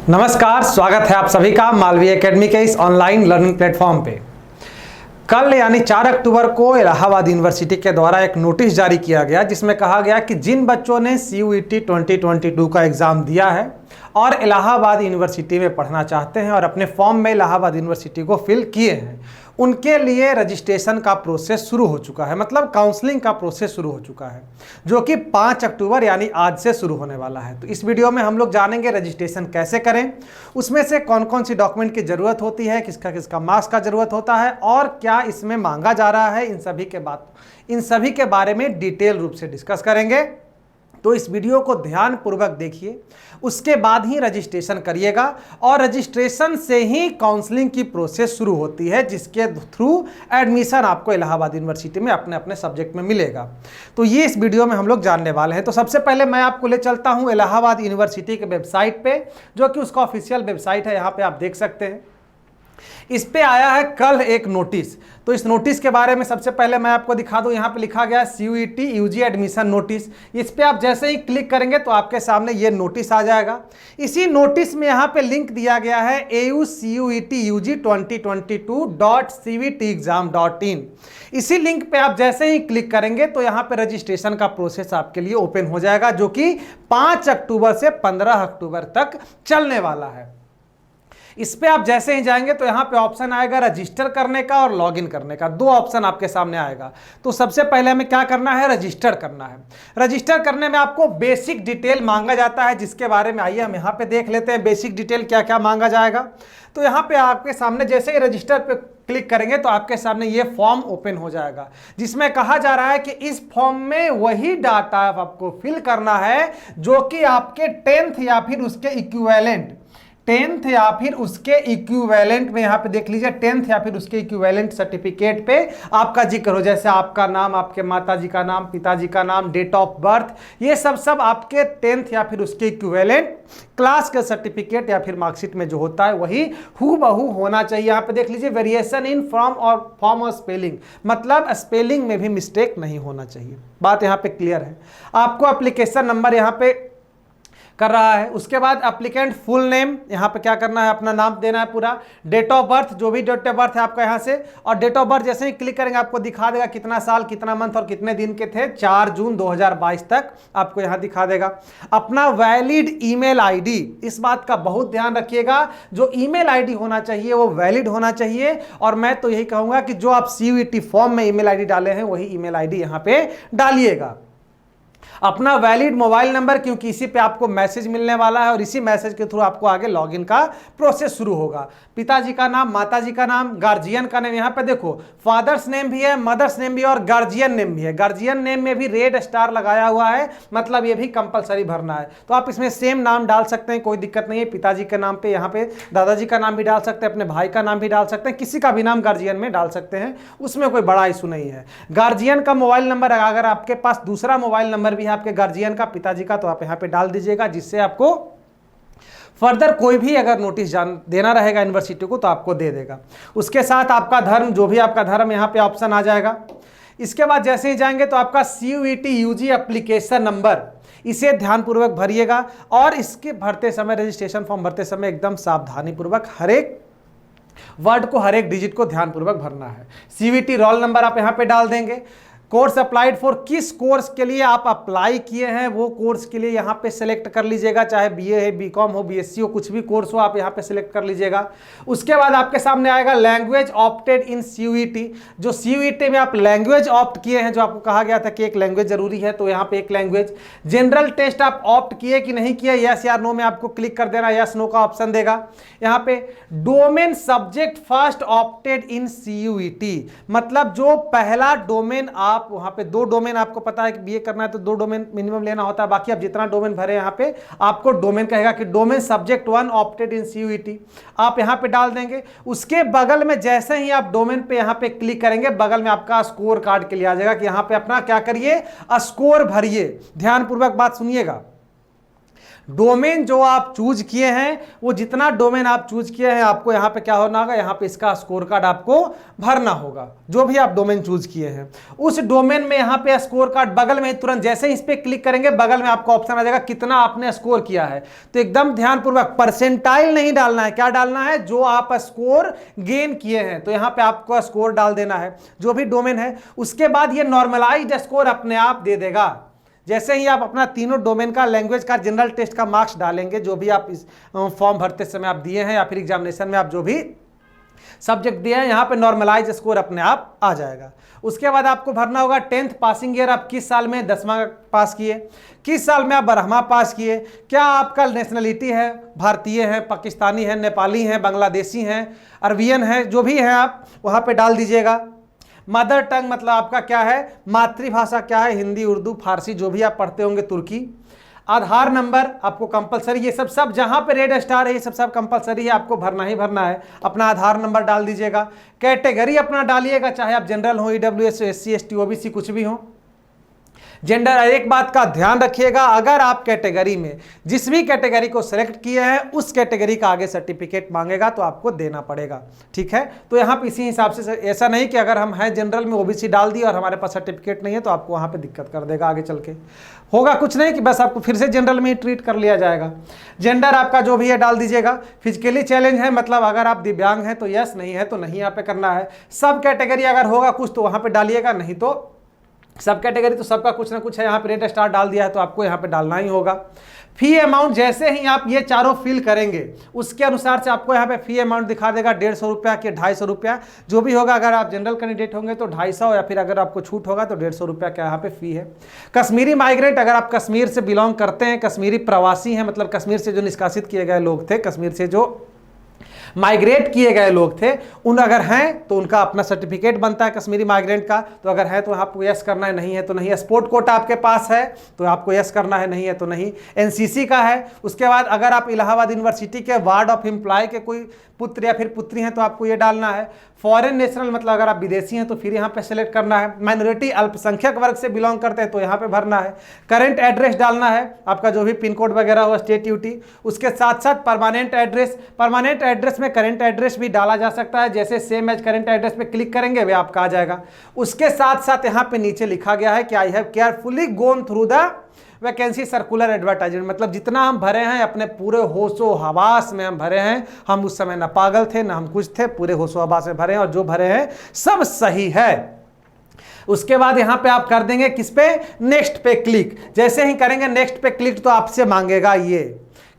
नमस्कार, स्वागत है आप सभी का मालवीय एकेडमी के इस ऑनलाइन लर्निंग प्लेटफॉर्म पे। कल यानी 4 अक्टूबर को इलाहाबाद यूनिवर्सिटी के द्वारा एक नोटिस जारी किया गया जिसमें कहा गया कि जिन बच्चों ने CUET 2022 का एग्ज़ाम दिया है और इलाहाबाद यूनिवर्सिटी में पढ़ना चाहते हैं और अपने फॉर्म में इलाहाबाद यूनिवर्सिटी को फिल किए हैं, उनके लिए रजिस्ट्रेशन का प्रोसेस शुरू हो चुका है। मतलब काउंसलिंग का प्रोसेस शुरू हो चुका है, जो कि 5 अक्टूबर यानी आज से शुरू होने वाला है। तो इस वीडियो में हम लोग जानेंगे रजिस्ट्रेशन कैसे करें, उसमें से कौन कौन सी डॉक्यूमेंट की ज़रूरत होती है, किसका किसका मार्क्स का ज़रूरत होता है और क्या इसमें मांगा जा रहा है, इन सभी के बारे में डिटेल रूप से डिस्कस करेंगे। तो इस वीडियो को ध्यानपूर्वक देखिए, उसके बाद ही रजिस्ट्रेशन करिएगा और रजिस्ट्रेशन से ही काउंसलिंग की प्रोसेस शुरू होती है, जिसके थ्रू एडमिशन आपको इलाहाबाद यूनिवर्सिटी में अपने अपने सब्जेक्ट में मिलेगा। तो ये इस वीडियो में हम लोग जानने वाले हैं। तो सबसे पहले मैं आपको ले चलता हूँ इलाहाबाद यूनिवर्सिटी के वेबसाइट पे, जो कि उसका ऑफिशियल वेबसाइट है। यहाँ पे आप देख सकते हैं, इस पे आया है कल एक नोटिस। तो इस नोटिस के बारे में सबसे पहले मैं आपको दिखा दूं। यहाँ पे लिखा गया CUET UG एडमिशन नोटिस। इस पे आप जैसे ही क्लिक करेंगे तो आपके सामने ये नोटिस आ जाएगा। इसी नोटिस में यहाँ पे लिंक दिया गया है aucuetug2022.cvtexam.in। इसी लिंक पे आप जैसे ही क्लिक करेंगे तो यहाँ पे रजिस्ट्रेशन का प्रोसेस आपके लिए ओपन हो जाएगा, जो कि 5 अक्टूबर से 15 अक्टूबर तक चलने वाला है। इस पे आप जैसे ही जाएंगे तो यहाँ पे ऑप्शन आएगा रजिस्टर करने का और लॉगिन करने का। 2 ऑप्शन आपके सामने आएगा। तो सबसे पहले हमें क्या करना है, रजिस्टर करना है। रजिस्टर करने में आपको बेसिक डिटेल मांगा जाता है, जिसके बारे में आइए हम यहाँ पे देख लेते हैं बेसिक डिटेल क्या क्या मांगा जाएगा। तो यहाँ पे आपके सामने जैसे ही रजिस्टर पे क्लिक करेंगे तो आपके सामने ये फॉर्म ओपन हो जाएगा, जिसमें कहा जा रहा है कि इस फॉर्म में वही डाटा आपको फिल करना है जो कि आपके 10th या फिर उसके इक्विवेलेंट में, यहाँ पे देख लीजिए 10th या फिर उसके इक्विवेलेंट सर्टिफिकेट पे आपका जिक्र हो। जैसे आपका नाम, आपके माताजी का नाम, पिताजी का नाम, डेट ऑफ बर्थ, ये सब आपके 10th या फिर उसके इक्विवेलेंट क्लास के सर्टिफिकेट या फिर मार्कशीट में जो होता है वही हूबहू होना चाहिए। यहाँ पे देख लीजिए वेरिएशन इन फॉर्म और स्पेलिंग, मतलब स्पेलिंग में भी मिस्टेक नहीं होना चाहिए। बात यहाँ पे क्लियर है। आपको एप्लीकेशन नंबर यहाँ पे कर रहा है। उसके बाद एप्लीकेंट फुल नेम, यहाँ पे क्या करना है, अपना नाम देना है पूरा। डेट ऑफ बर्थ, जो भी डेट ऑफ बर्थ है आपका यहाँ से, और डेट ऑफ बर्थ जैसे ही क्लिक करेंगे आपको दिखा देगा कितना साल, कितना मंथ और कितने दिन के थे। 4 जून 2022 तक आपको यहाँ दिखा देगा। अपना वैलिड ईमेल आईडी, इस बात का बहुत ध्यान रखिएगा, जो ईमेल आईडी होना चाहिए वो वैलिड होना चाहिए। और मैं तो यही कहूँगा कि जो आप CUET फॉर्म में ईमेल आईडी डाले हैं वही ईमेल आईडी यहाँ पे डालिएगा। अपना वैलिड मोबाइल नंबर, क्योंकि इसी पे आपको मैसेज मिलने वाला है और इसी मैसेज के थ्रू आपको आगे लॉगिन का प्रोसेस शुरू होगा। पिताजी का नाम, माताजी का नाम, गार्जियन का नेम, यहाँ पे देखो फादर्स नेम भी है, मदर्स नेम भी है और गार्जियन नेम भी है। गार्जियन नेम में भी रेड स्टार लगाया हुआ है, मतलब ये भी कंपलसरी भरना है। तो आप इसमें सेम नाम डाल सकते हैं, कोई दिक्कत नहीं है। पिताजी के नाम पे यहाँ पे दादाजी का नाम भी डाल सकते हैं, अपने भाई का नाम भी डाल सकते हैं, किसी का भी नाम गार्जियन में डाल सकते हैं, उसमें कोई बड़ा इशू नहीं है। गार्जियन का मोबाइल नंबर, अगर आपके पास दूसरा मोबाइल नंबर भी है आपके गार्जियन का, पिताजी का, तो आप यहाँ पे डाल दीजिएगा, जिससे आपको फर्दर कोई भी अगर नोटिस देना रहेगा यूनिवर्सिटी को तो आपको दे देगा। उसके साथ आपका धर्म, जो भी आपका धर्म यहाँ पे ऑप्शन आ जाएगा। इसके बाद जैसे ही जाएंगे तो आपका CUET UG एप्लीकेशन नंबर, इसे ध्यानपूर्वक भरिएगा और इसके भरते समय, रजिस्ट्रेशन फॉर्म भरते समय एकदम सावधानी पूर्वक हर एक वर्ड को, हर एक डिजिट को ध्यानपूर्वक भरना है। CUET रोल नंबर आप यहाँ पे डाल देंगे। कोर्स अप्लाइड फॉर, किस कोर्स के लिए आप अप्लाई किए हैं वो कोर्स के लिए यहाँ पे सिलेक्ट कर लीजिएगा, चाहे BA है, BCom हो, BSc हो, कुछ भी कोर्स हो आप यहाँ पे सिलेक्ट कर लीजिएगा। उसके बाद आपके सामने आएगा लैंग्वेज ऑप्टेड इन CUET, जो CUET में आप लैंग्वेज ऑप्ट किए हैं, जो आपको कहा गया था कि एक लैंग्वेज जरूरी है, तो यहाँ पे एक लैंग्वेज। जनरल टेस्ट आप ऑप्ट किए कि नहीं किए, यस या नो में आपको क्लिक कर देना, यस नो का ऑप्शन देगा। यहाँ पे डोमेन सब्जेक्ट फर्स्ट ऑप्टेड इन CUET, मतलब जो पहला डोमेन आप, वहां पे 2 डोमेन आपको पता है कि BA करना है तो 2 डोमेन मिनिमम लेना होता है, बाकी आप जितना डोमेन भरे यहाँ पे आपको डोमेन कहेगा कि डोमेन सब्जेक्ट 1 ऑप्टेड इन CUET, आप यहाँ पे डाल देंगे। उसके बगल में जैसे ही आप डोमेन पे यहाँ पे क्लिक करेंगे, बगल में आपका स्कोर कार्ड के लिए आ जाएगा कि यहाँ पे अपना क्या करिए, स्कोर भरिए। ध्यानपूर्वक बात सुनिएगा, डोमेन जो आप चूज किए हैं, वो जितना डोमेन आप चूज किए हैं आपको यहाँ पे क्या होना होगा, यहाँ पे इसका स्कोर कार्ड आपको भरना होगा। जो भी आप डोमेन चूज किए हैं उस डोमेन में यहाँ पे स्कोर कार्ड बगल में तुरंत जैसे ही इस पे क्लिक करेंगे बगल में आपको ऑप्शन आ जाएगा कितना आपने स्कोर किया है। तो एकदम ध्यानपूर्वक परसेंटाइल नहीं डालना है, क्या डालना है, जो आप स्कोर गेन किए हैं। तो यहाँ पे आपको स्कोर डाल देना है जो भी डोमेन है। उसके बाद ये नॉर्मलाइज्ड स्कोर अपने आप दे देगा। जैसे ही आप अपना तीनों डोमेन का, लैंग्वेज का, जनरल टेस्ट का मार्क्स डालेंगे, जो भी आप इस फॉर्म भरते समय आप दिए हैं या फिर एग्जामिनेशन में आप जो भी सब्जेक्ट दिए हैं, यहाँ पे नॉर्मलाइज स्कोर अपने आप आ जाएगा। उसके बाद आपको भरना होगा 10th पासिंग ईयर, आप किस साल में 10वां पास किए, किस साल में आप 12वां पास किए, क्या आपका नेशनलिटी है, भारतीय है, पाकिस्तानी है, नेपाली है, बांग्लादेशी हैं, अरबियन है, जो भी है आप वहाँ पे डाल दीजिएगा। मदर टंग मतलब आपका क्या है, मातृभाषा क्या है, हिंदी, उर्दू, फारसी, जो भी आप पढ़ते होंगे, तुर्की। आधार नंबर आपको कंपलसरी, ये सब जहां पे रेड स्टार है ये सब कंपलसरी है, आपको भरना ही भरना है। अपना आधार नंबर डाल दीजिएगा। कैटेगरी अपना डालिएगा, चाहे आप जनरल हो, ईडब्ल्यूएस, एससी, एसटी, ओबीसी, कुछ भी हो। जेंडर, एक बात का ध्यान रखिएगा, अगर आप कैटेगरी में जिस भी कैटेगरी को सेलेक्ट किए हैं उस कैटेगरी का आगे सर्टिफिकेट मांगेगा तो आपको देना पड़ेगा, ठीक है। तो यहाँ पे इसी हिसाब से, ऐसा नहीं कि अगर हम हैं जनरल में, ओबीसी डाल दिया और हमारे पास सर्टिफिकेट नहीं है तो आपको वहाँ पे दिक्कत कर देगा आगे चल के। होगा कुछ नहीं कि बस आपको फिर से जनरल में ही ट्रीट कर लिया जाएगा। जेंडर आपका जो भी है डाल दीजिएगा। फिजिकली चैलेंज है, मतलब अगर आप दिव्यांग हैं तो यस, नहीं है तो नहीं यहाँ पे करना है। सब कैटेगरी अगर होगा कुछ तो वहाँ पे डालिएगा, नहीं तो सब कैटेगरी तो सबका कुछ ना कुछ है। यहाँ पे रेड स्टार डाल दिया है तो आपको यहाँ पे डालना ही होगा। फी अमाउंट, जैसे ही आप ये चारों फिल करेंगे उसके अनुसार से आपको यहाँ पे फी अमाउंट दिखा देगा, 150 रुपया कि 250 रुपया, जो भी होगा। अगर आप जनरल कैंडिडेट होंगे तो 250, या फिर अगर आपको छूट होगा तो 150 रुपया का यहाँ पे फी है। कश्मीरी माइग्रेंट, अगर आप कश्मीर से बिलोंग करते हैं, कश्मीरी प्रवासी हैं, मतलब कश्मीर से जो निष्कासित किए गए लोग थे, कश्मीर से जो माइग्रेट किए गए लोग थे, उन अगर हैं तो उनका अपना सर्टिफिकेट बनता है कश्मीरी माइग्रेंट का। तो अगर है तो आपको यस करना है, नहीं है तो नहीं। स्पोर्ट कोटा आपके पास है तो आपको यस करना है, नहीं है तो नहीं। एनसीसी का है। उसके बाद अगर आप इलाहाबाद यूनिवर्सिटी के वार्ड ऑफ एम्प्लॉय के कोई पुत्र या फिर पुत्री हैं तो आपको ये डालना है। फॉरेन नेशनल, मतलब अगर आप विदेशी हैं तो फिर यहाँ पे सेलेक्ट करना है। माइनॉरिटी, अल्पसंख्यक वर्ग से बिलोंग करते हैं तो यहाँ पे भरना है। करंट एड्रेस डालना है, आपका जो भी पिन कोड वगैरह हो, स्टेट ड्यूटी। उसके साथ साथ परमानेंट एड्रेस, परमानेंट एड्रेस में करंट एड्रेस भी डाला जा सकता है, जैसे सेम एज करंट एड्रेस पे क्लिक करेंगे वे आपका आ जाएगा। उसके साथ साथ यहाँ पे नीचे लिखा गया है कि I have carefully gone through the vacancy circular advertisement, मतलब जितना हम भरे हैं अपने पूरे होशो हवास में हम भरे हैं। हम उस समय ना पागल थे ना हम कुछ थे, पूरे होशो हवास में भरे हैं और जो भरे हैं सब सही है। उसके बाद यहाँ पे आप कर देंगे किस पे, नेक्स्ट पे क्लिक। जैसे ही करेंगे नेक्स्ट पे क्लिक तो आपसे मांगेगा, ये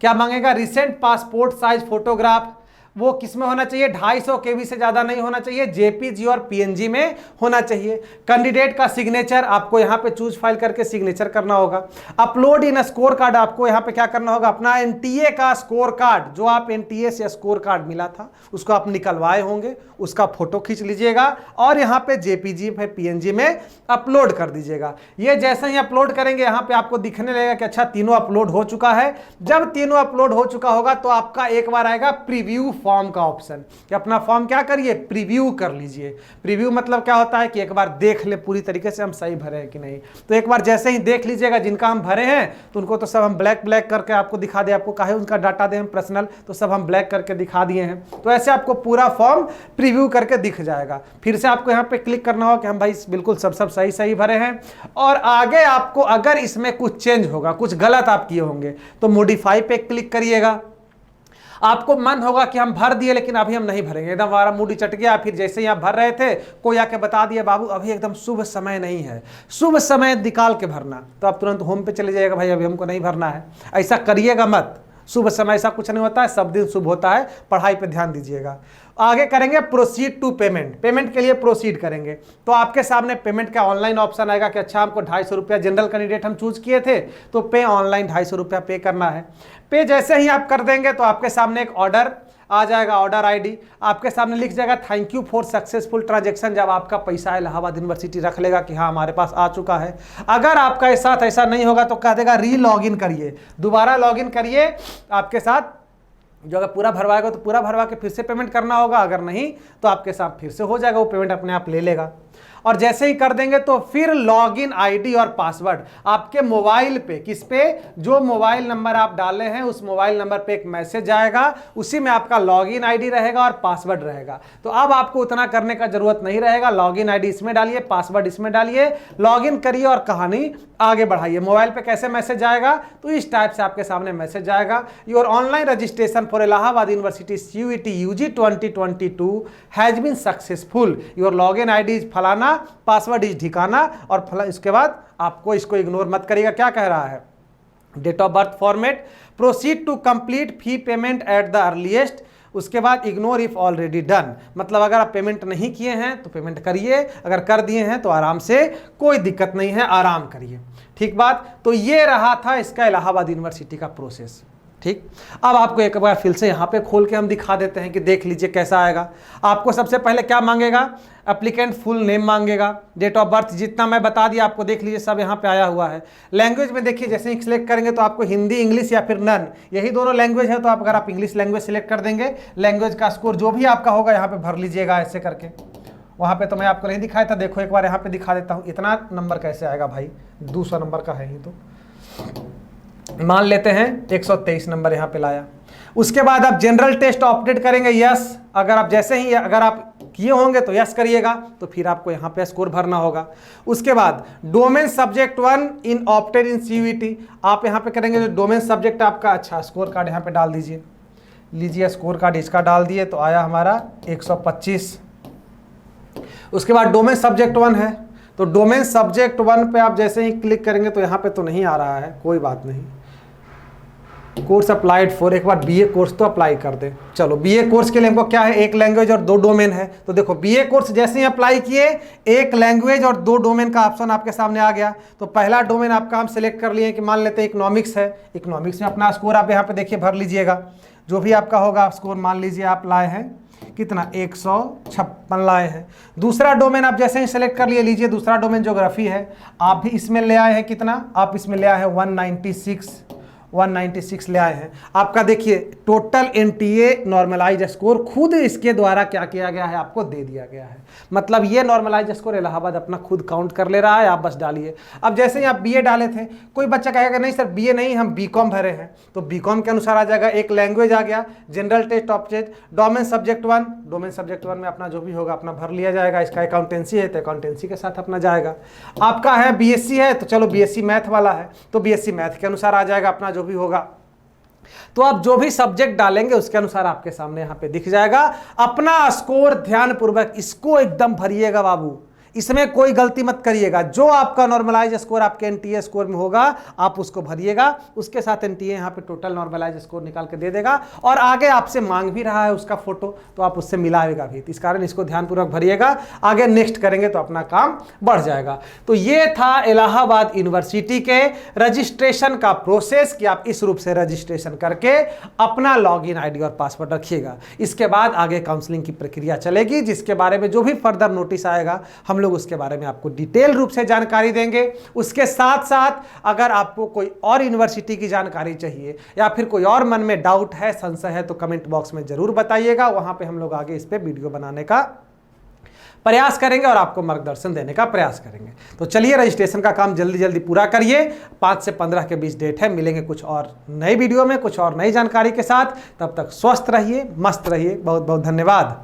क्या मांगेगा, रिसेंट पासपोर्ट साइज फोटोग्राफ। वो किस में होना चाहिए, 250 KB से ज़्यादा नहीं होना चाहिए, JPG और PNG में होना चाहिए। कैंडिडेट का सिग्नेचर आपको यहाँ पे चूज फाइल करके सिग्नेचर करना होगा। अपलोड इन स्कोर कार्ड, आपको यहाँ पे क्या करना होगा, अपना NTA का स्कोर कार्ड, जो आप NTA से स्कोर कार्ड मिला था उसको आप निकलवाए होंगे, उसका फोटो खींच लीजिएगा और यहाँ पे JPG फिर PNG में अपलोड कर दीजिएगा। ये जैसे ही अपलोड करेंगे यहाँ पे आपको दिखने लगेगा कि अच्छा तीनों अपलोड हो चुका है। जब तीनों अपलोड हो चुका होगा तो आपका एक बार आएगा प्रीव्यू फॉर्म का ऑप्शन, कि अपना फॉर्म क्या करिए, प्रीव्यू कर लीजिए। प्रीव्यू मतलब क्या होता है कि एक बार देख ले पूरी तरीके से हम सही भरे हैं कि नहीं। तो एक बार जैसे ही देख लीजिएगा, जिनका हम भरे हैं तो उनको तो सब हम ब्लैक करके आपको दिखा दे, आपको काहे उनका डाटा दें हम पर्सनल, तो सब हम ब्लैक करके दिखा दिए हैं। तो ऐसे आपको पूरा फॉर्म प्रीव्यू करके दिख जाएगा। फिर से आपको यहाँ पे क्लिक करना होगा कि हम भाई बिल्कुल सब सही भरे हैं। और आगे आपको अगर इसमें कुछ चेंज होगा, कुछ गलत आप किए होंगे तो मॉडिफाई पे क्लिक करिएगा। आपको मन होगा कि हम भर दिए लेकिन अभी हम नहीं भरेंगे, एकदम हमारा मूड चट गया, फिर जैसे ही आप भर रहे थे कोई आके बता दिया बाबू अभी एकदम शुभ समय नहीं है, शुभ समय निकाल के भरना, तो आप तुरंत होम पे चले जाइएगा, भाई अभी हमको नहीं भरना है। ऐसा करिएगा मत, शुभ समय ऐसा कुछ नहीं होता है, सब दिन शुभ होता है। पढ़ाई पे ध्यान दीजिएगा। आगे करेंगे प्रोसीड टू पेमेंट, पेमेंट के लिए प्रोसीड करेंगे तो आपके सामने पेमेंट का ऑनलाइन ऑप्शन आएगा कि अच्छा हमको 250 रुपया, जनरल कैंडिडेट हम चूज किए थे तो पे ऑनलाइन 250 रुपया पे करना है। पे जैसे ही आप कर देंगे तो आपके सामने एक ऑर्डर आ जाएगा, ऑर्डर आईडी आपके सामने लिख जाएगा thank you for successful transaction. जब आपका पैसा इलाहाबाद यूनिवर्सिटी रख लेगा कि हाँ हमारे पास आ चुका है। अगर आपका साथ ऐसा नहीं होगा तो कह देगा री लॉगिन करिए, दोबारा लॉगिन करिए। आपके साथ जो अगर पूरा भरवाएगा तो पूरा भरवा के फिर से पेमेंट करना होगा, अगर नहीं तो आपके साथ फिर से हो जाएगा, वो पेमेंट अपने आप ले लेगा। और जैसे ही कर देंगे तो फिर लॉगिन आईडी और पासवर्ड आपके मोबाइल पे, किस पे, जो मोबाइल नंबर आप डाले हैं उस मोबाइल नंबर पे एक मैसेज आएगा, उसी में आपका लॉगिन आईडी रहेगा और पासवर्ड रहेगा। तो अब आपको उतना करने का जरूरत नहीं रहेगा, लॉगिन आईडी इसमें डालिए, पासवर्ड इसमें डालिए, लॉगिन करिए और कहानी आगे बढ़ाइए। मोबाइल पे कैसे मैसेज आएगा, तो इस टाइप से आपके सामने मैसेज आएगा, your online registration for Allahabad university CUET UG 2022 has been successful, your login ID is फलाना, पासवर्ड इज ठिकाना और इसके बाद आपको इसको इग्नोर मत करिएगा। क्या कह रहा है, date of birth format, proceed to complete fee payment at the earliest, उसके बाद इग्नोर इफ ऑलरेडी डन, मतलब अगर आप पेमेंट नहीं किए हैं तो पेमेंट करिए, अगर कर दिए हैं तो आराम से, कोई दिक्कत नहीं है, आराम करिए। ठीक बात। तो ये रहा था इसका इलाहाबाद यूनिवर्सिटी का प्रोसेस। ठीक, अब आपको एक बार फिर से यहाँ पे खोल के हम दिखा देते हैं कि देख लीजिए कैसा आएगा। आपको सबसे पहले क्या मांगेगा, एप्लीकेंट फुल नेम मांगेगा, डेट ऑफ बर्थ जितना मैं बता दिया आपको, देख लीजिए सब यहाँ पे आया हुआ है। लैंग्वेज में देखिए जैसे ही सिलेक्ट करेंगे तो आपको हिंदी, इंग्लिश या फिर नन, यही दोनों लैंग्वेज है। तो आप अगर आप इंग्लिश लैंग्वेज सिलेक्ट कर देंगे, लैंग्वेज का स्कोर जो भी आपका होगा यहाँ पे भर लीजिएगा ऐसे करके। वहाँ पे तो मैं आपको नहीं दिखाया था, देखो एक बार यहाँ पे दिखा देता हूँ। इतना नंबर कैसे आएगा भाई, 200 नंबर का है ही, तो मान लेते हैं 123 नंबर यहाँ पे लाया। उसके बाद आप जनरल टेस्ट ऑप्टेड करेंगे, यस, अगर आप जैसे ही अगर आप किए होंगे तो यस करिएगा, तो फिर आपको यहाँ पे स्कोर भरना होगा। उसके बाद डोमेन सब्जेक्ट 1 इन ऑप्टेड इन CUET, आप यहाँ पे करेंगे जो डोमेन सब्जेक्ट आपका, अच्छा स्कोर कार्ड यहाँ पे डाल दीजिए, लीजिए स्कोर कार्ड इसका डाल दिए, तो आया हमारा 125। उसके बाद डोमेन सब्जेक्ट 1 है, तो डोमेन सब्जेक्ट 1 पे आप जैसे ही क्लिक करेंगे तो यहाँ पे तो नहीं आ रहा है, कोई बात नहीं। कोर्स अप्लाइड फॉर, एक बार BA कोर्स तो अप्लाई कर दे। चलो BA कोर्स के लिए हमको क्या है, एक लैंग्वेज और 2 डोमेन है। तो देखो BA कोर्स जैसे ही अप्लाई किए, एक लैंग्वेज और 2 डोमेन का ऑप्शन आपके सामने आ गया। तो पहला डोमेन आपका हम सेलेक्ट कर लिए कि मान लेते हैं इकोनॉमिक्स है, इकोनॉमिक्स में अपना स्कोर आप यहाँ पे देखिए भर लीजिएगा, जो भी आपका होगा स्कोर। मान लीजिए आप लाए हैं कितना, 156 लाए हैं। दूसरा डोमेन आप जैसे ही सेलेक्ट कर लिए, लीजिए दूसरा डोमेन ज्योग्राफी है, आप भी इसमें ले आए हैं कितना, आप इसमें ले आए हैं 196 ले आए हैं। आपका देखिए टोटल NTA नॉर्मलाइज स्कोर खुद इसके द्वारा क्या किया गया है, आपको दे दिया गया है। मतलब ये नॉर्मलाइज स्कोर इलाहाबाद अपना खुद काउंट कर ले रहा है, आप बस डालिए। अब जैसे ही आप BA डाले थे, कोई बच्चा कहेगा नहीं सर BA नहीं, हम BCom भरे हैं, तो BCom के अनुसार आ जाएगा। एक लैंग्वेज आ गया, general test opted, domain subject 1, domain subject 1 में अपना जो भी होगा अपना भर लिया जाएगा। इसका अकाउंटेंसी है तो अकाउंटेंसी के साथ अपना जाएगा। आपका है BSc है, तो चलो BSc मैथ वाला है, तो BSc मैथ के अनुसार आ जाएगा अपना जो भी होगा। तो आप जो भी सब्जेक्ट डालेंगे उसके अनुसार आपके सामने यहां पे दिख जाएगा। अपना स्कोर ध्यानपूर्वक इसको एकदम भरिएगा बाबू, इसमें कोई गलती मत करिएगा। जो आपका नॉर्मलाइज स्कोर आपके NTA स्कोर में होगा आप उसको भरिएगा, उसके साथ NTA यहाँ पे टोटल नॉर्मलाइज स्कोर निकाल के दे देगा। और आगे आपसे मांग भी रहा है उसका फोटो, तो आप उससे मिलाएगा भी। इस कारण इसको ध्यानपूर्वक भरिएगा, आगे नेक्स्ट करेंगे तो अपना काम बढ़ जाएगा। तो ये था इलाहाबाद यूनिवर्सिटी के रजिस्ट्रेशन का प्रोसेस कि आप इस रूप से रजिस्ट्रेशन करके अपना लॉगिन ID और पासवर्ड रखिएगा। इसके बाद आगे काउंसलिंग की प्रक्रिया चलेगी, जिसके बारे में जो भी फर्दर नोटिस आएगा हम लोग उसके बारे में आपको डिटेल रूप से जानकारी देंगे। उसके साथ साथ अगर आपको कोई और यूनिवर्सिटी की जानकारी चाहिए या फिर कोई और मन में डाउट है, संशय है, तो कमेंट बॉक्स में जरूर बताइएगा। वहां पे हम लोग आगे इस पे वीडियो बनाने का प्रयास करेंगे और आपको मार्गदर्शन देने का प्रयास करेंगे। तो चलिए रजिस्ट्रेशन का काम जल्दी जल्दी पूरा करिए। 5 से 15 के बीच डेट है। मिलेंगे कुछ और नई वीडियो में कुछ और नई जानकारी के साथ। तब तक स्वस्थ रहिए, मस्त रहिए। बहुत बहुत धन्यवाद।